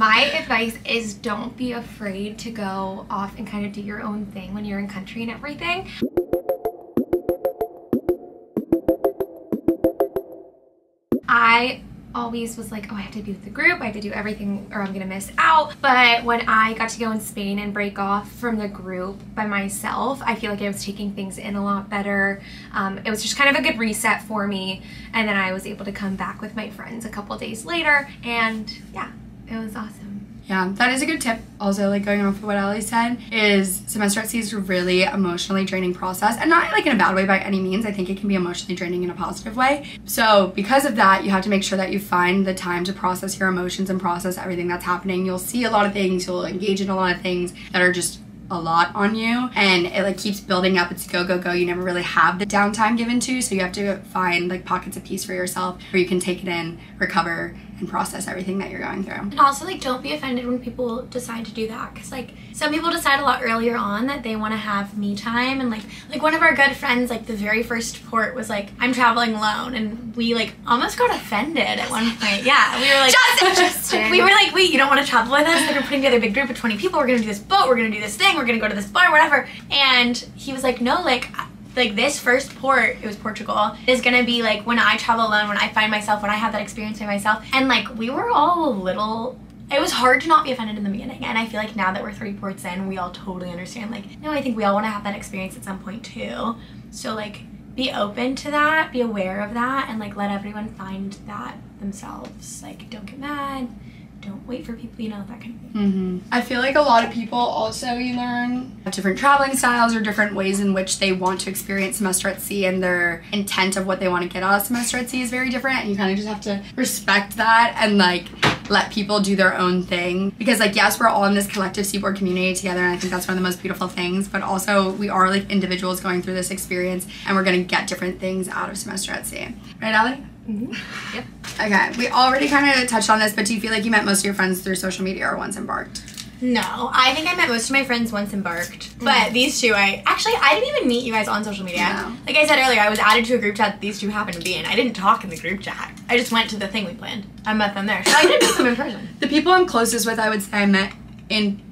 My advice is don't be afraid to go off and kind of do your own thing when you're in country and everything. I always was like, oh, I have to be with the group, I have to do everything or I'm gonna miss out. But when I got to go in Spain and break off from the group by myself, I feel like I was taking things in a lot better. It was just kind of a good reset for me. And then I was able to come back with my friends a couple days later, and yeah, it was awesome. Yeah, that is a good tip. Also, like going off of what Allie said, is semester at sea is a really emotionally draining process, and not like in a bad way by any means. I think it can be emotionally draining in a positive way. So because of that, you have to make sure that you find the time to process your emotions and process everything that's happening. You'll see a lot of things, you'll engage in a lot of things that are just a lot on you, and it like keeps building up. It's go, go, go. You never really have the downtime given to, so you have to find like pockets of peace for yourself where you can take it in, recover, and process everything that you're going through. And also, like, don't be offended when people decide to do that, because like some people decide a lot earlier on that they want to have me time, and like one of our good friends, like the very first port was like, I'm traveling alone, and we like almost got offended at one point. Yeah, we were like, just interested. We were like, wait, you don't want to travel with us? Like, we're putting together a big group of 20 people, we're gonna do this boat, we're gonna do this thing, we're gonna go to this bar, whatever. And he was like, no, like this first port, it was Portugal, is gonna be like when I travel alone, when I find myself, when I have that experience by myself. And like we were all a little, it was hard to not be offended in the beginning, and I feel like now that we're 3 ports in, we all totally understand, like, no, I think we all want to have that experience at some point too. So like be open to that, be aware of that, and like let everyone find that themselves. Like don't get mad, don't wait for people, you know, that kind of thing. I feel like a lot of people also, you learn different traveling styles or different ways in which they want to experience semester at sea, and their intent of what they want to get out of semester at sea is very different, and you kind of just have to respect that and like let people do their own thing. Because like, yes, we're all in this collective Seaboard community together, and I think that's one of the most beautiful things, but also we are like individuals going through this experience, and we're gonna get different things out of semester at sea. Right, Allie? Yep. Okay, we already kind of touched on this, but do you feel like you met most of your friends through social media or once embarked? No, I think I met most of my friends once embarked, but these two, I didn't even meet you guys on social media. No. Like I said earlier, I was added to a group chat that these two happened to be in. I didn't talk in the group chat. I just went to the thing we planned. I met them there, so I didn't meet them in person. The people I'm closest with, I would say I met in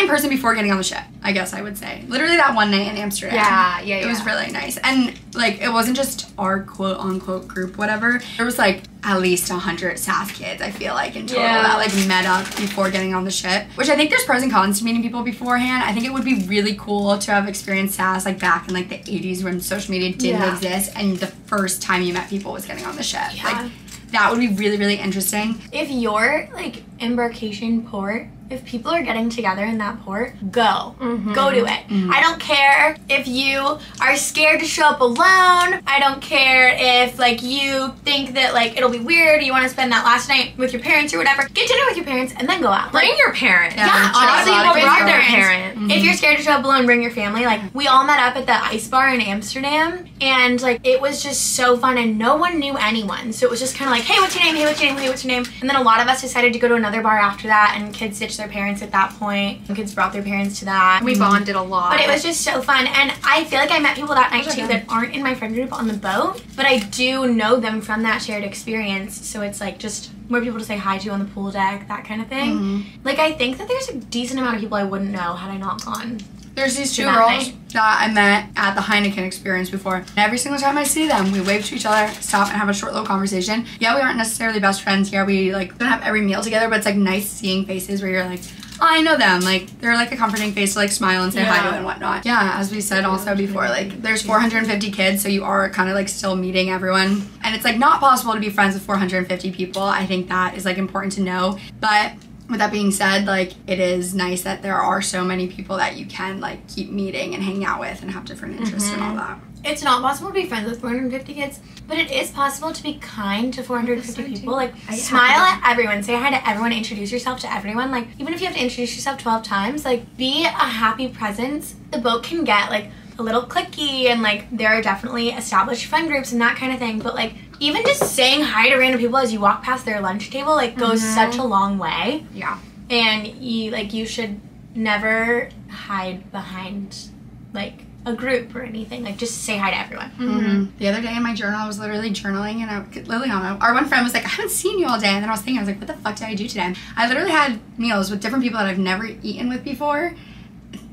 person before getting on the ship, I guess I would say. Literally that one night in Amsterdam. Yeah. It was really nice. And like, it wasn't just our quote unquote group, whatever. There was like at least 100 SAS kids, I feel like, in total that like met up before getting on the ship. Which I think there's pros and cons to meeting people beforehand. I think it would be really cool to have experienced SAS like back in like the 80s when social media didn't exist, and the first time you met people was getting on the ship. Yeah. Like, that would be really, really interesting. If your like embarkation port, if people are getting together in that port, go. Go do it. I don't care if you are scared to show up alone. I don't care if like you think that like it'll be weird, you want to spend that last night with your parents or whatever. Get dinner with your parents and then go out. Bring your parents. Yeah, honestly, people bring brought their their parents. If you're scared to show up alone, bring your family. Like we all met up at the ice bar in Amsterdam, and like it was just so fun, and no one knew anyone. So it was just kind of like, hey, what's your name? Hey, what's your name? Hey, what's your name? And then a lot of us decided to go to another bar after that, and kids ditched their parents at that point. And kids brought their parents to that. We bonded a lot. But it was just so fun, and I feel like I met people that night too that aren't in my friend group on the boat, but I do know them from that shared experience. So it's like just more people to say hi to on the pool deck, that kind of thing. Like I think that there's a decent amount of people I wouldn't know had I not gone. There's these two that girls night. that I met at the Heineken experience before. And every single time I see them, we wave to each other, stop and have a short little conversation. Yeah, we aren't necessarily best friends here. We like don't have every meal together, but it's like nice seeing faces where you're like, oh, I know them. Like they're like a comforting face to like smile and say hi to and whatnot. Yeah, as we said also before, like there's 450 kids, so you are kind of like still meeting everyone. And it's like not possible to be friends with 450 people. I think that is like important to know. But with that being said, like it is nice that there are so many people that you can like keep meeting and hang out with and have different interests and all that. It's not possible to be friends with 450 kids, but it is possible to be kind to 450 people. Like, smile at everyone, say hi to everyone, introduce yourself to everyone. Like, even if you have to introduce yourself 12 times, like, be a happy presence. The boat can get, like, a little cliquey, and, like, there are definitely established friend groups and that kind of thing, but, like, even just saying hi to random people as you walk past their lunch table, like, goes such a long way. Yeah. And, you should never hide behind, like, a group or anything. Like, just say hi to everyone. Mm-hmm. The other day in my journal, I was literally journaling, and Liliana, our one friend, was like, I haven't seen you all day. And then I was thinking, I was like, what the fuck did I do today? I literally had meals with different people that I've never eaten with before.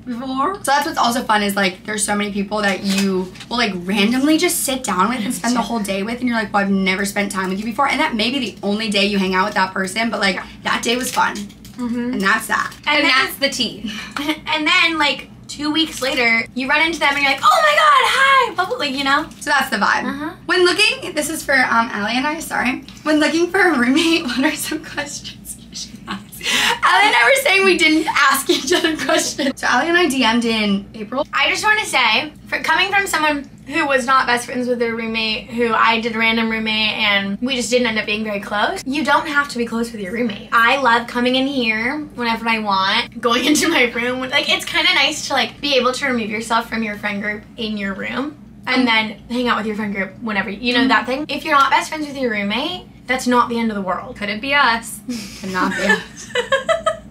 So that's what's also fun is, like, there's so many people that you will, like, randomly just sit down with and spend the whole day with, and you're like, well, I've never spent time with you before. And that may be the only day you hang out with that person, but, like, that day was fun. And that's that. And that's the tea. And then, like, 2 weeks later, you run into them and you're like, oh my god, hi! Like, you know? So that's the vibe. When looking, this is for Allie and I, sorry. When looking for a roommate, what are some questions you should ask? Allie and I were saying we didn't ask each other questions. So Allie and I DM'd in April. I just want to say, coming from someone who was not best friends with their roommate, who I did a random roommate, and we just didn't end up being very close, you don't have to be close with your roommate. I love coming in here whenever I want, going into my room. Like, it's kind of nice to, like, be able to remove yourself from your friend group in your room and then hang out with your friend group whenever, you know, that thing. If you're not best friends with your roommate, that's not the end of the world. Couldn't be us. Could not be us.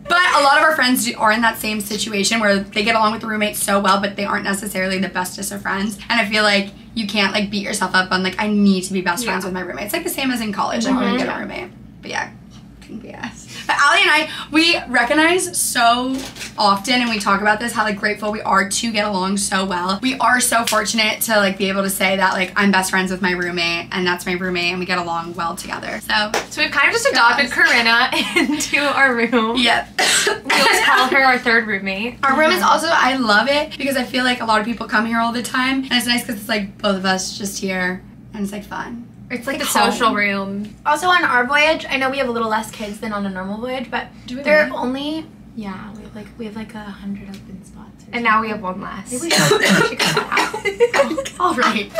But a lot of our friends are in that same situation where they get along with the roommates so well, but they aren't necessarily the bestest of friends. And I feel like you can't, like, beat yourself up on, like, I need to be best friends with my roommate. It's like the same as in college, like, when you get a roommate. But yeah, couldn't be us. But Allie and I, we recognize so often, and we talk about this, how, like, grateful we are to get along so well. We are so fortunate to, like, be able to say that, like, I'm best friends with my roommate, and that's my roommate, and we get along well together. So we've kind of just adopted Corinna into our room. Yep. We always call her our third roommate. Our room is also, I love it because I feel like a lot of people come here all the time, and it's nice because it's, like, both of us just here, and it's, like, fun. It's like the social room. Also, on our voyage, I know we have a little less kids than on a normal voyage, but there are only, yeah, we have like 100 open spots. And now we have one less. Maybe we should cut that out. All right.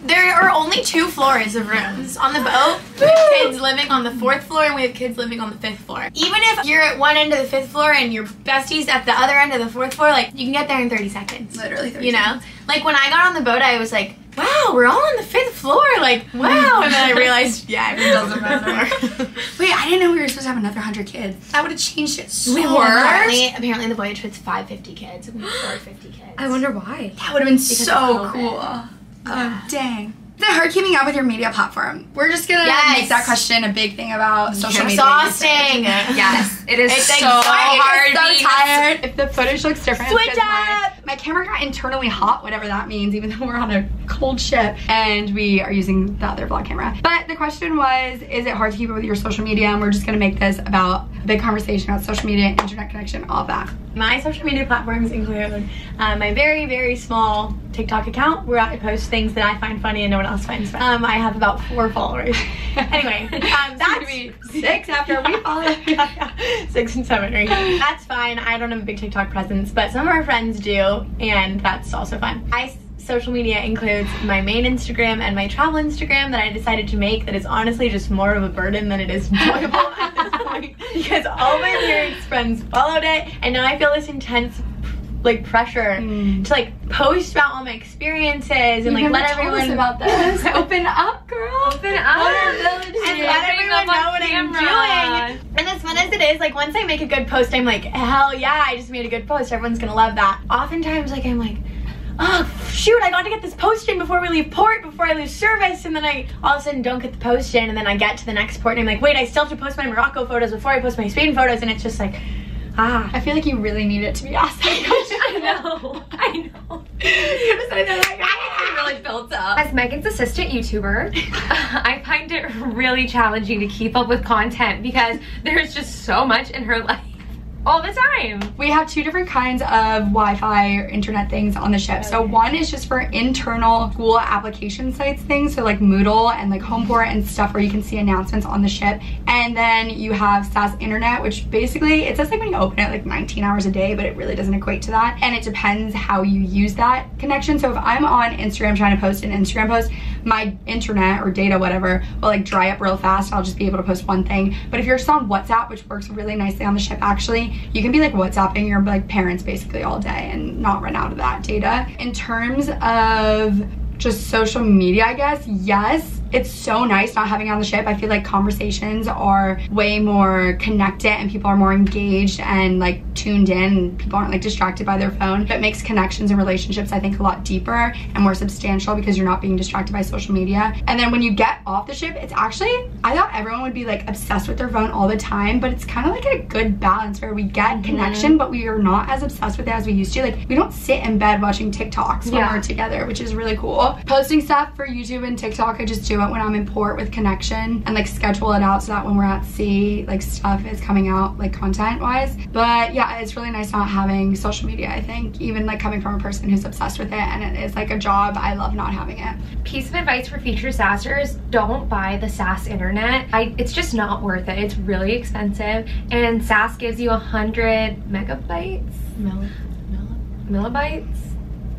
There are only 2 floors of rooms. On the boat, we have kids living on the 4th floor and we have kids living on the 5th floor. Even if you're at one end of the 5th floor and your bestie's at the other end of the 4th floor, like, you can get there in 30 seconds. Literally 30 You know? seconds. Like, when I got on the boat, I was like, wow, we're all on the 5th floor. Like, wow. And then I realized, yeah, it doesn't matter. Wait, I didn't know we were supposed to have another 100 kids. That would have changed it so We were? much. Apparently the voyage fits 550 kids. And we have 450 kids. I wonder why. That would have been Because so of cool. COVID. Oh, dang. Is it hard keeping up with your media platform? We're just gonna Yes. make that question a big thing about social media. Exhausting. Yes, it is It's so exhausting. hard. I'm being- so tired. If the footage looks different, Switch because my camera got internally hot, whatever that means, even though we're on a cold ship and we are using the other vlog camera. But the question was, is it hard to keep up with your social media? And we're just gonna make this about a big conversation about social media, internet connection, all of that. My social media platforms include my very, very small TikTok account where I post things that I find funny and no one else finds funny. I have about 4 followers. Anyway, that's 6 after we follow. 6 and 7 or 8. That's fine. I don't have a big TikTok presence, but some of our friends do, and that's also fun. My social media includes my main Instagram and my travel Instagram that I decided to make that is honestly just more of a burden than it is enjoyable at this point because all my parents' friends followed it, and now I feel this intense like pressure to like post about all my experiences and like let everyone about this. Open up, girl. Open up. and let everyone know what I'm doing. And as fun as it is, like once I make a good post, I'm like, hell yeah, I just made a good post. Everyone's gonna love that. Oftentimes, like I'm like, oh shoot, I got to get this post in before we leave port, before I lose service, and then I all of a sudden don't get the post in, and then I get to the next port and I'm like, wait, I still have to post my Morocco photos before I post my Spain photos, and it's just like, I feel like you really need it to be asked that question. I know. I really built up. As Megan's assistant YouTuber, I find it really challenging to keep up with content because there's just so much in her life all the time. We have 2 different kinds of Wi-Fi or internet things on the ship. So one is just for internal school application sites things, so like Moodle and like Homeport and stuff where you can see announcements on the ship. And then you have SAS Internet, which basically, it says like when you open it like 19 hours a day, but it really doesn't equate to that. And it depends how you use that connection. So if I'm on Instagram trying to post an Instagram post, my internet or data, whatever, will like dry up real fast. I'll just be able to post one thing. But if you're just on WhatsApp, which works really nicely on the ship actually, you can be like WhatsApping your like parents basically all day and not run out of that data. In terms of just social media, I guess, yes, it's so nice not having it on the ship. I feel like conversations are way more connected and people are more engaged and like tuned in, and people aren't like distracted by their phone. It makes connections and relationships, I think, a lot deeper and more substantial because you're not being distracted by social media. And then when you get off the ship, it's actually, I thought everyone would be like obsessed with their phone all the time, but it's kind of like a good balance where we get connection, but we are not as obsessed with it as we used to. Like, we don't sit in bed watching TikToks when we're together, which is really cool. Posting stuff for YouTube and TikTok, I just do it when I'm in port with connection and like schedule it out so that when we're at sea, like stuff is coming out like content wise. But yeah, it's really nice not having social media, I think, even like coming from a person who's obsessed with it and it is like a job. I love not having it. Piece of advice for future SASers: don't buy the SAS internet. It's just not worth it. It's really expensive, and SAS gives you 100 megabytes, millibytes,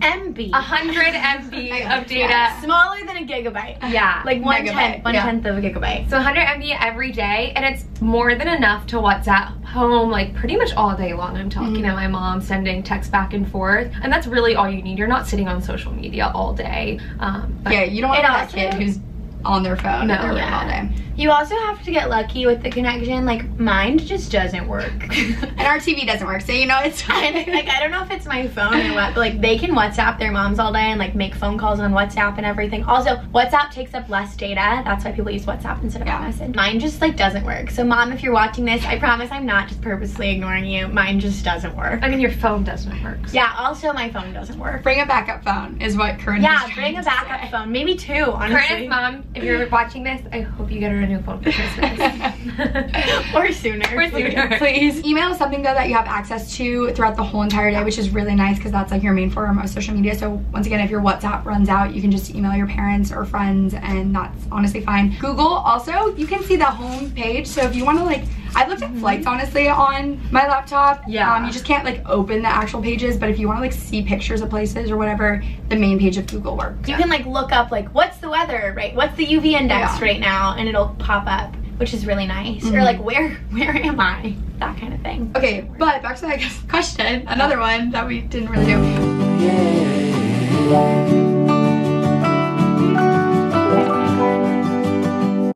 MB. 100 MB of data. Smaller than a gigabyte. Yeah. Like one tenth of a gigabyte. So 100 MB every day, and it's more than enough to WhatsApp home like pretty much all day long. I'm talking to my mom, sending texts back and forth, and that's really all you need. You're not sitting on social media all day. Yeah, you don't want that kid who's on their phone all day. You also have to get lucky with the connection. Like, mine just doesn't work. And our TV doesn't work, so you know it's fine. Like, I don't know if it's my phone or what, but like they can WhatsApp their moms all day and like make phone calls on WhatsApp and everything. Also, WhatsApp takes up less data. That's why people use WhatsApp instead of iMessage. Mine just like doesn't work. So mom, if you're watching this, I promise I'm not just purposely ignoring you. Mine just doesn't work. I mean, your phone doesn't work. So. Yeah, also my phone doesn't work. Bring a backup phone is what Corinne is bring a backup phone. Maybe two, honestly. Corinne's mom, if you're watching this, I hope you get her a new phone for Christmas. Or sooner. Please. Email is something though that you have access to throughout the whole entire day, which is really nice because that's like your main form of social media. So once again, if your WhatsApp runs out, you can just email your parents or friends, and that's honestly fine. Google also, you can see the home page. So if you want to like, I've looked at flights honestly on my laptop. Yeah. You just can't like open the actual pages, but if you want to like see pictures of places or whatever, the main page of Google works. You can like look up like what's the weather, right? What's the UV index right now, and it'll pop up, which is really nice. Or like where am I? That kind of thing. Okay, but back to that question, another one that we didn't really do.